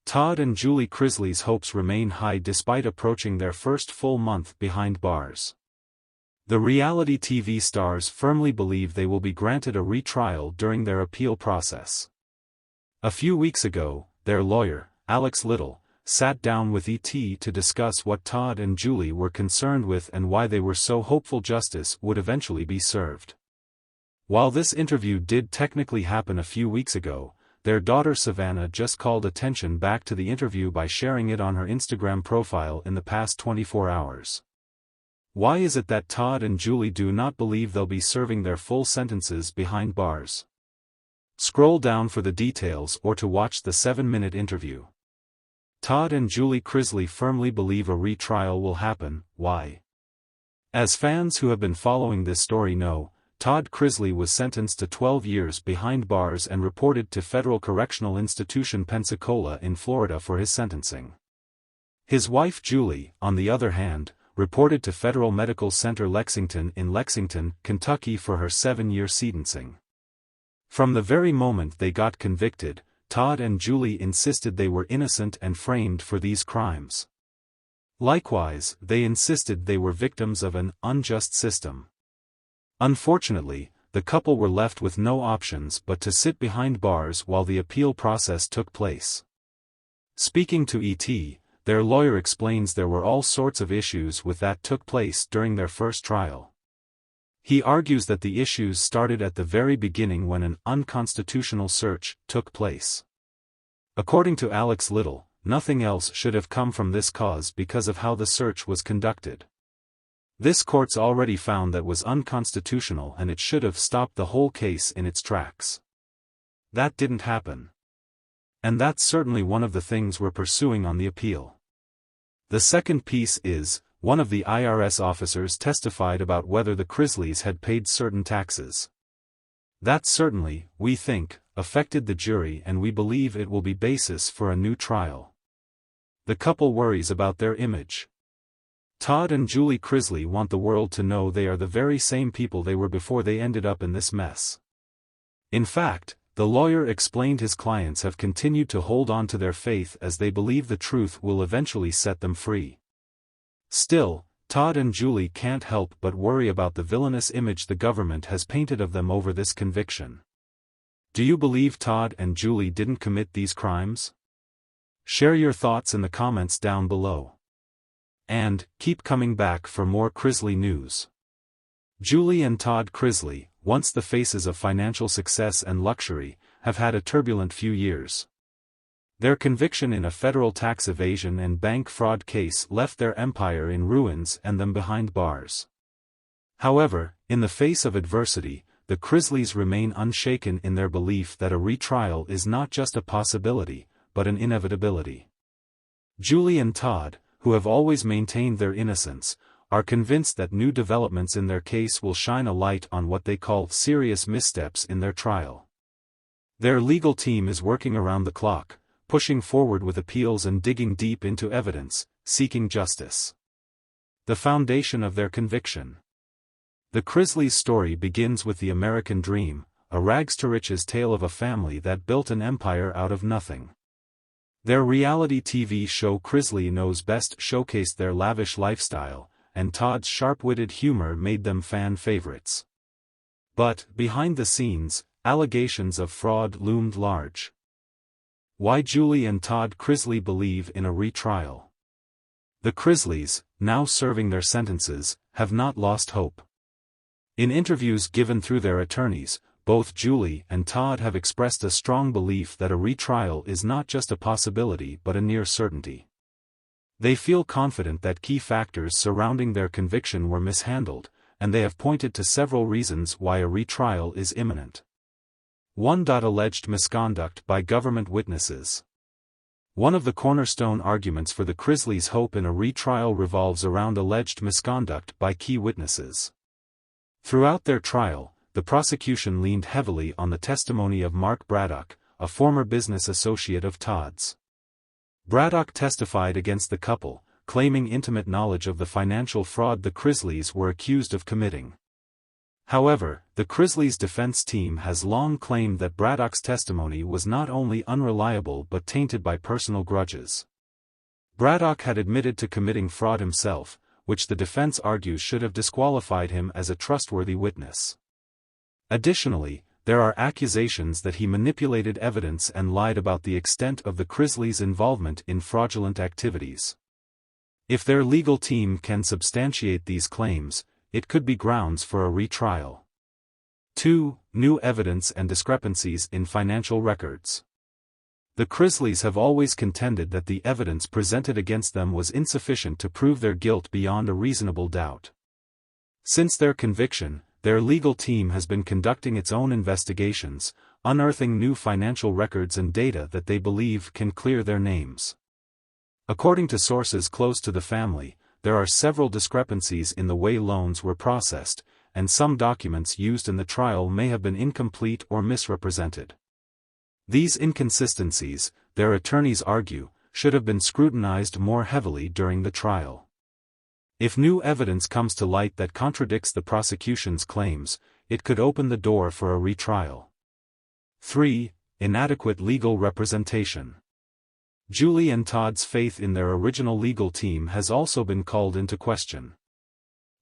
Todd and Julie Chrisley's hopes remain high despite approaching their first full month behind bars. The reality TV stars firmly believe they will be granted a retrial during their appeal process. A few weeks ago, their lawyer, Alex Little, sat down with ET to discuss what Todd and Julie were concerned with and why they were so hopeful justice would eventually be served. While this interview did technically happen a few weeks ago, their daughter Savannah just called attention back to the interview by sharing it on her Instagram profile in the past 24 hours. Why is it that Todd and Julie do not believe they'll be serving their full sentences behind bars? Scroll down for the details or to watch the 7-minute interview. Todd and Julie Chrisley firmly believe a retrial will happen. Why? As fans who have been following this story know, Todd Chrisley was sentenced to 12 years behind bars and reported to Federal Correctional Institution Pensacola in Florida for his sentencing. His wife Julie, on the other hand, reported to Federal Medical Center Lexington in Lexington, Kentucky for her 7-year sentencing. From the very moment they got convicted, Todd and Julie insisted they were innocent and framed for these crimes. Likewise, they insisted they were victims of an unjust system. Unfortunately, the couple were left with no options but to sit behind bars while the appeal process took place. Speaking to ET, their lawyer explains there were all sorts of issues with that took place during their first trial. He argues that the issues started at the very beginning when an unconstitutional search took place. According to Alex Little, nothing else should have come from this cause because of how the search was conducted. This court's already found that was unconstitutional and it should have stopped the whole case in its tracks. That didn't happen. And that's certainly one of the things we're pursuing on the appeal. The second piece is, one of the IRS officers testified about whether the Chrisleys had paid certain taxes. That certainly, we think, affected the jury and we believe it will be basis for a new trial. The couple worries about their image. Todd and Julie Chrisley want the world to know they are the very same people they were before they ended up in this mess. In fact, the lawyer explained his clients have continued to hold on to their faith as they believe the truth will eventually set them free. Still, Todd and Julie can't help but worry about the villainous image the government has painted of them over this conviction. Do you believe Todd and Julie didn't commit these crimes? Share your thoughts in the comments down below. And, keep coming back for more Chrisley news. Julie and Todd Chrisley, once the faces of financial success and luxury, have had a turbulent few years. Their conviction in a federal tax evasion and bank fraud case left their empire in ruins and them behind bars. However, in the face of adversity, the Chrisleys remain unshaken in their belief that a retrial is not just a possibility, but an inevitability. Julie and Todd, who have always maintained their innocence, are convinced that new developments in their case will shine a light on what they call serious missteps in their trial. Their legal team is working around the clock, pushing forward with appeals and digging deep into evidence, seeking justice. The foundation of their conviction. The Chrisleys' story begins with the American dream, a rags-to-riches tale of a family that built an empire out of nothing. Their reality TV show Chrisley Knows Best showcased their lavish lifestyle, and Todd's sharp-witted humor made them fan favorites. But, behind the scenes, allegations of fraud loomed large. Why Julie and Todd Chrisley believe in a retrial. The Chrisleys, now serving their sentences, have not lost hope. In interviews given through their attorneys, both Julie and Todd have expressed a strong belief that a retrial is not just a possibility but a near certainty. They feel confident that key factors surrounding their conviction were mishandled, and they have pointed to several reasons why a retrial is imminent. 1. Alleged misconduct by government witnesses. One of the cornerstone arguments for the Chrisleys' hope in a retrial revolves around alleged misconduct by key witnesses. Throughout their trial, the prosecution leaned heavily on the testimony of Mark Braddock, a former business associate of Todd's. Braddock testified against the couple, claiming intimate knowledge of the financial fraud the Chrisleys were accused of committing. However, the Chrisley's defense team has long claimed that Braddock's testimony was not only unreliable but tainted by personal grudges. Braddock had admitted to committing fraud himself, which the defense argues should have disqualified him as a trustworthy witness. Additionally, there are accusations that he manipulated evidence and lied about the extent of the Chrisley's involvement in fraudulent activities. If their legal team can substantiate these claims, it could be grounds for a retrial. 2. New evidence and discrepancies in financial records. The Chrisleys have always contended that the evidence presented against them was insufficient to prove their guilt beyond a reasonable doubt. Since their conviction, their legal team has been conducting its own investigations, unearthing new financial records and data that they believe can clear their names. According to sources close to the family, there are several discrepancies in the way loans were processed, and some documents used in the trial may have been incomplete or misrepresented. These inconsistencies, their attorneys argue, should have been scrutinized more heavily during the trial. If new evidence comes to light that contradicts the prosecution's claims, it could open the door for a retrial. 3. Inadequate legal representation. Julie and Todd's faith in their original legal team has also been called into question.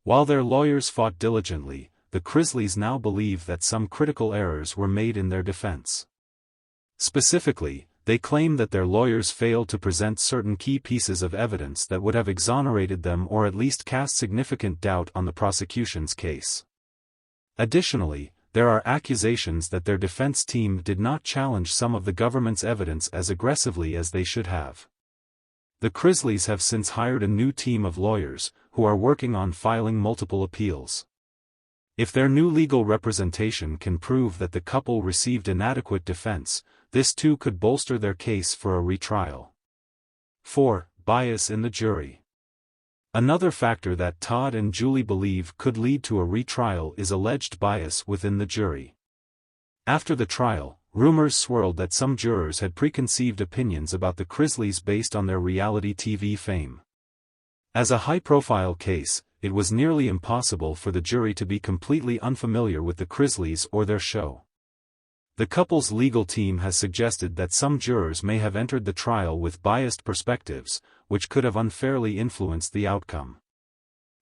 While their lawyers fought diligently, the Chrisleys now believe that some critical errors were made in their defense. Specifically, they claim that their lawyers failed to present certain key pieces of evidence that would have exonerated them or at least cast significant doubt on the prosecution's case. Additionally, there are accusations that their defense team did not challenge some of the government's evidence as aggressively as they should have. The Chrisleys have since hired a new team of lawyers, who are working on filing multiple appeals. If their new legal representation can prove that the couple received inadequate defense, this too could bolster their case for a retrial. 4. Bias in the jury. Another factor that Todd and Julie believe could lead to a retrial is alleged bias within the jury. After the trial, rumors swirled that some jurors had preconceived opinions about the Chrisleys based on their reality TV fame. As a high-profile case, it was nearly impossible for the jury to be completely unfamiliar with the Chrisleys or their show. The couple's legal team has suggested that some jurors may have entered the trial with biased perspectives, which could have unfairly influenced the outcome.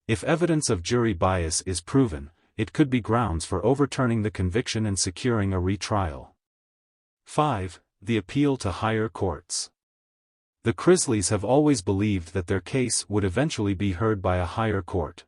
If evidence of jury bias is proven, it could be grounds for overturning the conviction and securing a retrial. 5. The appeal to higher courts. The Chrisleys have always believed that their case would eventually be heard by a higher court.